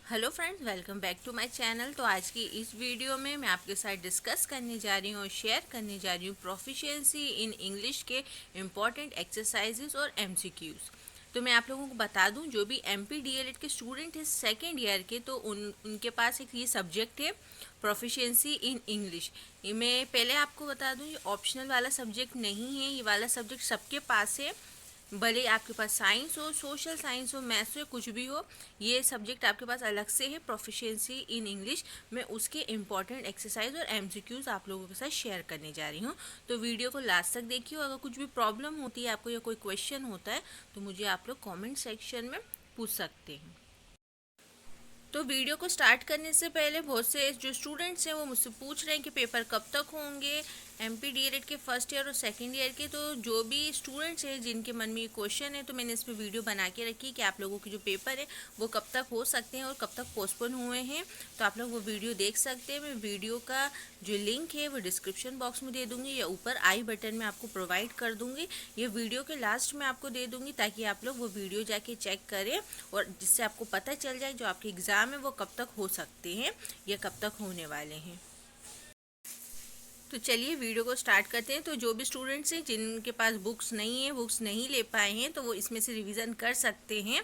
Hello friends, welcome back to my channel. तो आज की इस वीडियो में मैं आपके साथ डिस्कस करने जा रही हूँ और शेयर करने जा रही हूँ प्रोफिशिएंसी इन इंग्लिश के इम्पॉर्टेंट एक्सरसाइजेस और एमसीक्यूज़। तो मैं आप लोगों को बता दूं, जो भी एमपी डीएलएड के स्टूडेंट हैं सेकेंड ईयर के, तो उनके पास एक ये सब्जेक्ट है प्रोफिशिएंसी इन इंग्लिश। ये मैं पहले आपको बता दूं, ये ऑप्शनल वाला सब्जेक्ट नहीं है। ये वाला सब्जेक्ट सबके पास है, भले आपके पास साइंस हो, सोशल साइंस हो, मैथ्स हो, कुछ भी हो। ये सब्जेक्ट आपके पास अलग से है, प्रोफिशिएंसी इन इंग्लिश। मैं उसके इम्पॉर्टेंट एक्सरसाइज और एमसीक्यूज आप लोगों के साथ शेयर करने जा रही हूँ। तो वीडियो को लास्ट तक देखिए। अगर कुछ भी प्रॉब्लम होती है आपको या कोई क्वेश्चन होता है तो मुझे आप लोग कॉमेंट सेक्शन में पूछ सकते हैं। तो वीडियो को स्टार्ट करने से पहले बहुत से जो स्टूडेंट्स हैं वो मुझसे पूछ रहे हैं कि पेपर कब तक होंगे, एमपी डीएलएड के फर्स्ट ईयर और सेकंड ईयर के। तो जो भी स्टूडेंट्स हैं जिनके मन में ये क्वेश्चन है, तो मैंने इस पर वीडियो बना के रखी कि आप लोगों के जो पेपर है वो कब तक हो सकते हैं और कब तक पोस्टपोन हुए हैं। तो आप लोग वो वीडियो देख सकते हैं। मैं वीडियो का जो लिंक है वो डिस्क्रिप्शन बॉक्स में दे दूँगी या ऊपर आई बटन में आपको प्रोवाइड कर दूँगी। ये वीडियो के लास्ट में आपको दे दूँगी ताकि आप लोग वो वीडियो जाके चेक करें और जिससे आपको पता चल जाए जो आपके एग्ज़ाम है वो कब तक हो सकते हैं या कब तक होने वाले हैं। तो चलिए वीडियो को स्टार्ट करते हैं। तो जो भी स्टूडेंट्स हैं जिनके पास बुक्स नहीं है, बुक्स नहीं ले पाए हैं, तो वो इसमें से रिवीजन कर सकते हैं,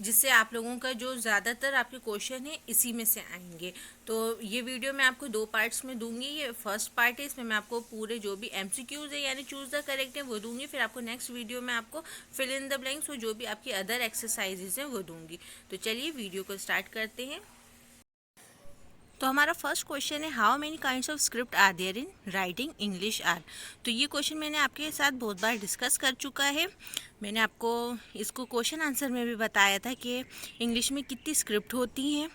जिससे आप लोगों का जो ज़्यादातर आपके क्वेश्चन है इसी में से आएंगे। तो ये वीडियो मैं आपको दो पार्ट्स में दूंगी। ये फर्स्ट पार्ट है, इसमें मैं आपको पूरे जो भी एमसीक्यूज़ है यानी चूज़ द करेक्ट है वो दूंगी। फिर आपको नेक्स्ट वीडियो में आपको फिल इन द ब्लैंक्स और जो भी आपकी अदर एक्सरसाइजेज हैं वो दूंगी। तो चलिए वीडियो को स्टार्ट करते हैं। तो हमारा फर्स्ट क्वेश्चन है, how many kinds of script are there in writing English are. तो ये क्वेश्चन मैंने आपके साथ बहुत बार डिस्कस कर चुका है। मैंने आपको इसको क्वेश्चन आंसर में भी बताया था कि इंग्लिश में कितनी स्क्रिप्ट होती हैं,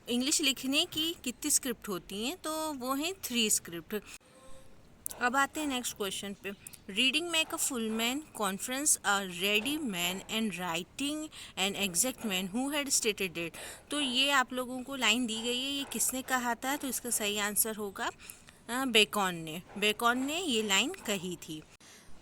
इंग्लिश लिखने की कितनी स्क्रिप्ट होती हैं। तो वो हैं 3 स्क्रिप्ट। अब आते हैं नेक्स्ट क्वेश्चन पे। Reading make a full man, conference a ready man, and writing an exact man who had stated it. तो ये आप लोगों को लाइन दी गई है, ये किसने कहा था? तो इसका सही आंसर होगा बेकॉन ने ये लाइन कही थी।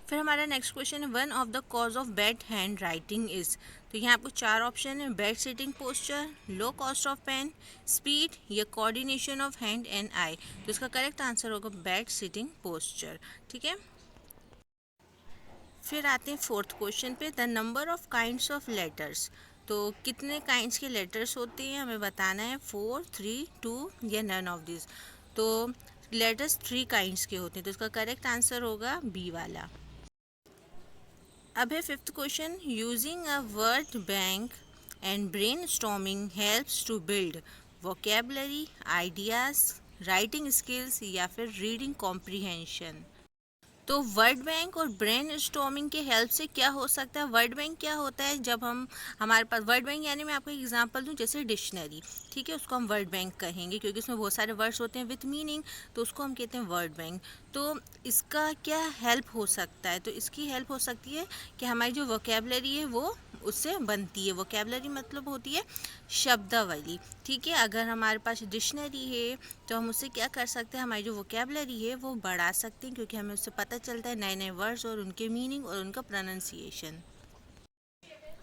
फिर हमारा नेक्स्ट क्वेश्चन है, one of the cause of bad hand writing is. तो यहाँ आपको 4 ऑप्शन है, bad sitting posture, low cost of pen, speed या coordination of hand and eye. तो इसका करेक्ट आंसर होगा बैड सिटिंग पोस्चर। ठीक है। फिर आते हैं फोर्थ क्वेश्चन पे, the number of kinds of letters. तो कितने काइंड्स के लेटर्स होते हैं हमें बताना है, 4, 3, 2 या नन ऑफ दिस। तो लेटर्स 3 काइंड्स के होते हैं, तो इसका करेक्ट आंसर होगा बी वाला। अब है fifth question, using a word bank and brainstorming helps to build vocabulary, ideas, writing skills या फिर रीडिंग कॉम्प्रीहेंशन। तो वर्ड बैंक और ब्रेन स्टॉर्मिंग के हेल्प से क्या हो सकता है? वर्ड बैंक क्या होता है? जब हम हमारे पास वर्ड बैंक, यानी मैं आपको एग्जांपल दूं, जैसे डिक्शनरी, ठीक है, उसको हम वर्ड बैंक कहेंगे क्योंकि उसमें बहुत सारे वर्ड्स होते हैं विथ मीनिंग, तो उसको हम कहते हैं वर्ड बैंक। तो इसका क्या हेल्प हो सकता है? तो इसकी हेल्प हो सकती है कि हमारी जो वोकेबलरी है वो उससे बनती है। वोकेबलरी मतलब होती है शब्दावली। ठीक है, अगर हमारे पास डिक्शनरी है तो हम उससे क्या कर सकते हैं, हमारी जो वोकेबलरी है वो बढ़ा सकते हैं, क्योंकि हमें उससे पता चलता है नए नए वर्ड्स और उनके मीनिंग और उनका प्रोनाउंसिएशन।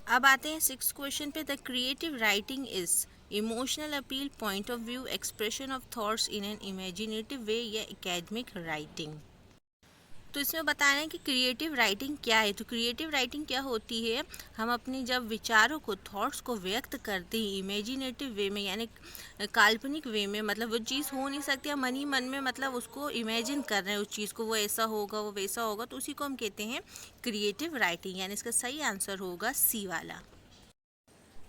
अब आते हैं सिक्स क्वेश्चन पे, the creative writing is emotional appeal, point of view, expression of thoughts in an imaginative way या एकेडमिक राइटिंग। तो इसमें बताना है कि क्रिएटिव राइटिंग क्या है। तो क्रिएटिव राइटिंग क्या होती है, हम अपने जब विचारों को, थॉट्स को व्यक्त करते हैं इमेजिनेटिव वे में, यानी काल्पनिक वे में, मतलब वो चीज़ हो नहीं सकती, हम मन ही मन में मतलब उसको इमेजिन कर रहे हैं उस चीज़ को, वो ऐसा होगा, वो वैसा होगा, तो उसी को हम कहते हैं क्रिएटिव राइटिंग। यानी इसका सही आंसर होगा सी वाला।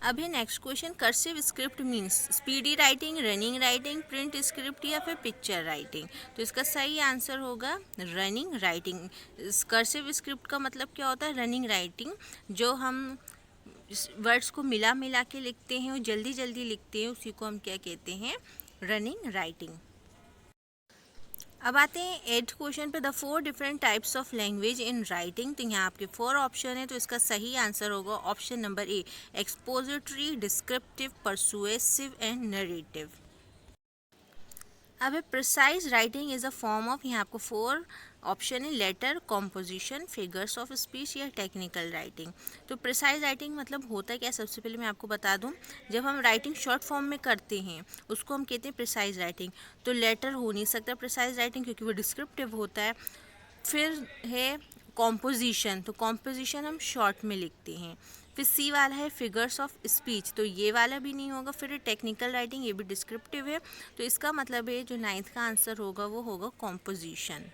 अब है next question, cursive script means speedy writing, running writing, print script या फिर पिक्चर राइटिंग। तो इसका सही आंसर होगा रनिंग राइटिंग। कर्सिव स्क्रिप्ट का मतलब क्या होता है? Running writing. जो हम वर्ड्स को मिला मिला के लिखते हैं और जल्दी जल्दी लिखते हैं, उसी को हम क्या कहते हैं? Running writing. अब आते हैं एट क्वेश्चन पे, the 4 different types of language in writing. तो यहाँ आपके 4 ऑप्शन है, तो इसका सही आंसर होगा option number A, expository, descriptive, persuasive and narrative. अब है precise writing is a form of, यहाँ आपको 4 ऑप्शन है letter, composition, figures of speech या टेक्निकल राइटिंग। तो प्रिसाइज राइटिंग मतलब होता है क्या, सबसे पहले मैं आपको बता दूं, जब हम राइटिंग शॉर्ट फॉर्म में करते हैं उसको हम कहते हैं प्रिसाइज राइटिंग। तो लेटर हो नहीं सकता प्रिसाइज राइटिंग क्योंकि वो डिस्क्रिप्टिव होता है। फिर है कॉम्पोजिशन, तो कॉम्पोजिशन हम शॉर्ट में लिखते हैं। फिर सी वाला है फिगर्स ऑफ स्पीच, तो ये वाला भी नहीं होगा। फिर टेक्निकल राइटिंग, ये भी डिस्क्रिप्टिव है। तो इसका मतलब है जो 9th का आंसर होगा वो होगा कॉम्पोजिशन।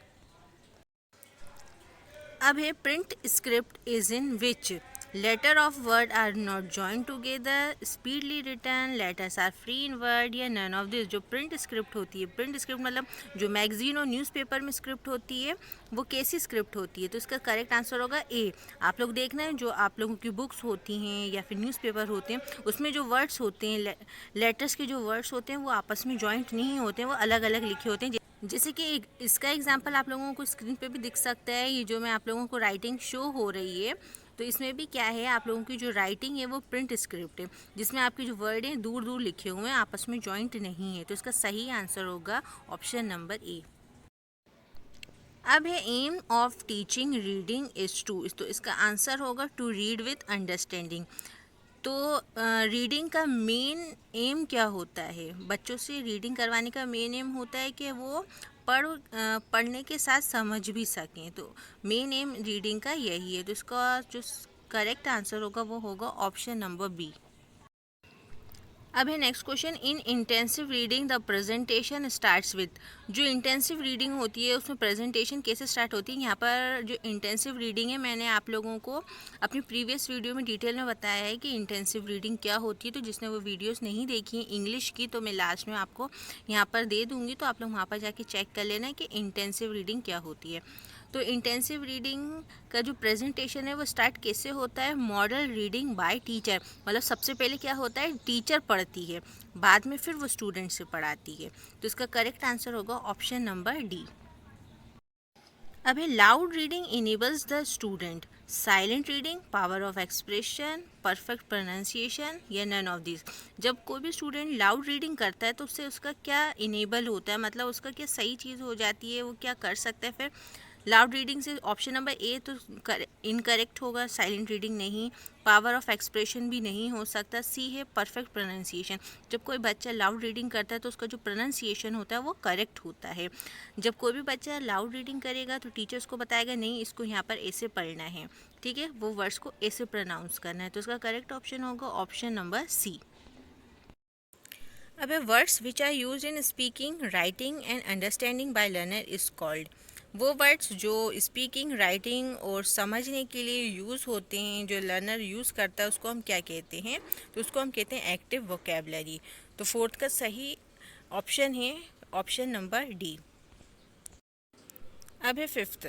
अब है print script is in which, letter of word are not join together, speedily return, letters are free in word या नन ऑफ दिस। जो प्रिंट स्क्रिप्ट होती है, प्रिंट स्क्रिप्ट मतलब जो मैगजीन और न्यूज़पेपर में स्क्रिप्ट होती है वो कैसी स्क्रिप्ट होती है, तो इसका करेक्ट आंसर होगा ए। आप लोग देखना है जो आप लोगों की बुक्स होती हैं या फिर न्यूज़पेपर होते हैं उसमें जो वर्ड्स होते हैं, लेटर्स के जो वर्ड्स होते हैं वो आपस में जॉइंट नहीं होते हैं, वो अलग अलग लिखे होते हैं। जैसे कि इसका एग्जांपल आप लोगों को स्क्रीन पे भी दिख सकता है, ये जो मैं आप लोगों को राइटिंग शो हो रही है, तो इसमें भी क्या है, आप लोगों की जो राइटिंग है वो प्रिंट स्क्रिप्ट है, जिसमें आपके जो वर्ड हैं दूर दूर लिखे हुए हैं, आपस में जॉइंट नहीं है। तो इसका सही आंसर होगा ऑप्शन नंबर ए। अब है aim of teaching reading is to, तो इसका आंसर होगा टू रीड विथ अंडरस्टैंडिंग। तो रीडिंग का मेन एम क्या होता है, बच्चों से रीडिंग करवाने का मेन एम होता है कि वो पढ़ने के साथ समझ भी सकें। तो मेन एम रीडिंग का यही है। तो इसका जो करेक्ट आंसर होगा वो होगा ऑप्शन नंबर बी। अब है next question, in intensive reading the presentation starts with. जो इंटेंसिव रीडिंग होती है उसमें प्रेजेंटेशन कैसे स्टार्ट होती है, यहाँ पर जो इंटेंसिव रीडिंग है मैंने आप लोगों को अपनी प्रीवियस वीडियो में डिटेल में बताया है कि इंटेंसिव रीडिंग क्या होती है। तो जिसने वो वीडियोस नहीं देखी हैं इंग्लिश की तो मैं लास्ट में आपको यहाँ पर दे दूँगी, तो आप लोग वहाँ पर जाके चेक कर लेना कि इंटेंसिव रीडिंग क्या होती है। तो इंटेंसिव रीडिंग का जो प्रेजेंटेशन है वो स्टार्ट कैसे होता है, मॉडल रीडिंग बाय टीचर, मतलब सबसे पहले क्या होता है टीचर पढ़ती है, बाद में फिर वो स्टूडेंट से पढ़ाती है। तो इसका करेक्ट आंसर होगा ऑप्शन नंबर डी। अब है loud reading enables the student, silent reading, power of expression, perfect pronunciation या नन ऑफ दिस। जब कोई भी स्टूडेंट लाउड रीडिंग करता है तो उससे उसका क्या इनेबल होता है, मतलब उसका क्या सही चीज़ हो जाती है, वो क्या कर सकता है। फिर लाउड रीडिंग से ऑप्शन नंबर ए तो इनकरेक्ट होगा, साइलेंट रीडिंग नहीं, पावर ऑफ एक्सप्रेशन भी नहीं हो सकता, सी है परफेक्ट प्रोनाउंसिएशन। जब कोई बच्चा लाउड रीडिंग करता है तो उसका जो प्रोनाउंसिएशन होता है वो करेक्ट होता है। जब कोई भी बच्चा लाउड रीडिंग करेगा तो टीचर उसको बताएगा नहीं इसको यहाँ पर ऐसे पढ़ना है, ठीक है, वो वर्ड्स को ऐसे प्रोनाउंस करना है। तो उसका करेक्ट ऑप्शन होगा ऑप्शन नंबर सी। अब words which are use in speaking, writing and understanding by learner is called. वो वर्ड्स जो स्पीकिंग, राइटिंग और समझने के लिए यूज़ होते हैं, जो लर्नर यूज़ करता है उसको हम क्या कहते हैं, तो उसको हम कहते हैं एक्टिव वोकेबलरी। तो फोर्थ का सही ऑप्शन है ऑप्शन नंबर डी। अब है fifth,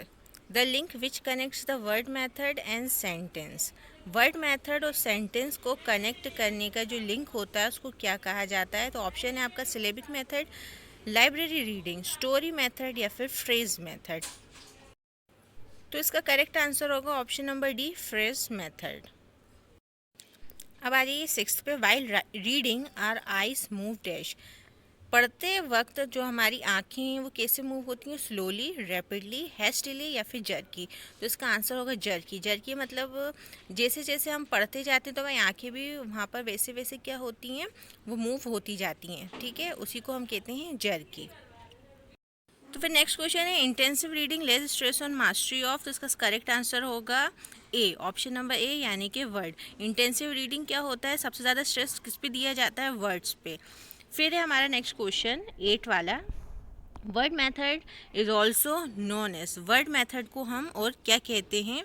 the link which connects the word method and sentence. Word method और सेंटेंस को कनेक्ट करने का जो लिंक होता है उसको क्या कहा जाता है, तो ऑप्शन है आपका syllabic method, library reading, story method या फिर फ्रेज मेथड। तो इसका करेक्ट आंसर होगा option number D, phrase method. अब आ जाइए सिक्स्थ पे, while reading our eyes move dash. पढ़ते वक्त जो हमारी आँखें हैं वो कैसे मूव होती हैं, स्लोली, रैपिडली, हेस्टिली या फिर जर्की। तो इसका आंसर होगा जर्की। जर्की मतलब जैसे जैसे हम पढ़ते जाते हैं तो वही आँखें भी वहाँ पर वैसे वैसे क्या होती हैं, वो मूव होती जाती हैं, ठीक है, उसी को हम कहते हैं जर्की। तो फिर नेक्स्ट क्वेश्चन है, intensive reading less stress on mastery of. तो इसका करेक्ट आंसर होगा ए, ऑप्शन नंबर ए, यानी कि वर्ड। इंटेंसिव रीडिंग क्या होता है, सबसे ज़्यादा स्ट्रेस किस पे दिया जाता है, वर्ड्स पे। फिर है हमारा नेक्स्ट क्वेश्चन 8 वाला, word method is also known as. Word method को हम और क्या कहते हैं,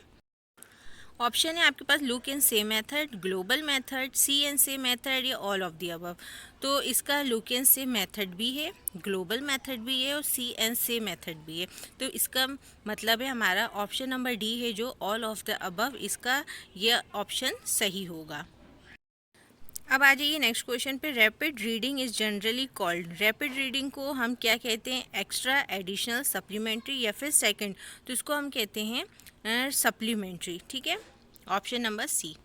ऑप्शन है आपके पास look and say method, global method, see and say method या ऑल ऑफ द अबव। तो इसका लुक एंड से मेथड भी है, ग्लोबल मेथड भी है और सी एंड से मेथड भी है। तो इसका मतलब है हमारा ऑप्शन नंबर डी है जो ऑल ऑफ द अबव, इसका यह ऑप्शन सही होगा। अब आ जाइए नेक्स्ट क्वेश्चन पे, rapid reading is generally called. Rapid reading को हम क्या कहते हैं, एक्स्ट्रा, एडिशनल, सप्लीमेंट्री या फिर सेकंड। तो इसको हम कहते हैं सप्लीमेंट्री, ठीक है, ऑप्शन नंबर सी।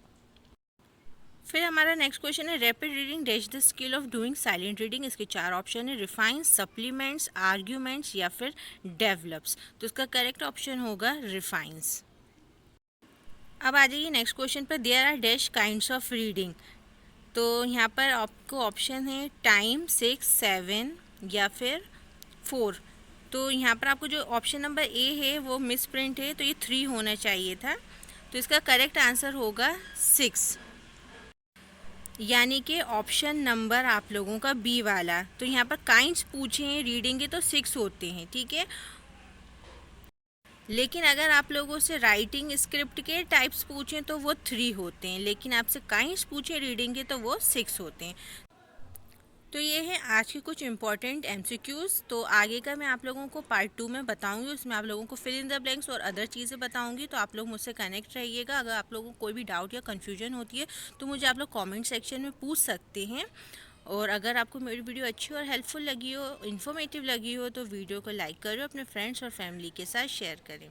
फिर हमारा नेक्स्ट क्वेश्चन है rapid reading dash the skill of doing silent reading. इसके 4 ऑप्शन है, रिफाइंस, सप्लीमेंट्स, आर्ग्यूमेंट्स या फिर डेवलप्स। तो इसका करेक्ट ऑप्शन होगा रिफाइंस। अब आ जाइए नेक्स्ट क्वेश्चन पर, there are dash kinds of reading. तो यहाँ पर आपको ऑप्शन है टाइम, 6, 7 या फिर 4। तो यहाँ पर आपको जो ऑप्शन नंबर ए है वो मिस प्रिंट है, तो ये 3 होना चाहिए था। तो इसका करेक्ट आंसर होगा 6, यानी कि ऑप्शन नंबर आप लोगों का बी वाला। तो यहाँ पर काइंड्स पूछे हैं रीडिंग के तो 6 होते हैं, ठीक है। लेकिन अगर आप लोगों से राइटिंग स्क्रिप्ट के टाइप्स पूछें तो वो 3 होते हैं, लेकिन आपसे काइंड्स पूछें रीडिंग के तो वो 6 होते हैं। तो ये है आज के कुछ इंपॉर्टेंट एमसीक्यूज़। तो आगे का मैं आप लोगों को पार्ट 2 में बताऊंगी, उसमें आप लोगों को फिल इन द ब्लैंक्स और अदर चीज़ें बताऊंगी। तो आप लोग मुझसे कनेक्ट रहिएगा। अगर आप लोगों को कोई भी डाउट या कन्फ्यूजन होती है तो मुझे आप लोग कमेंट सेक्शन में पूछ सकते हैं। और अगर आपको मेरी वीडियो अच्छी और हेल्पफुल लगी हो, इन्फॉर्मेटिव लगी हो, तो वीडियो को लाइक करो, अपने फ्रेंड्स और फैमिली के साथ शेयर करें।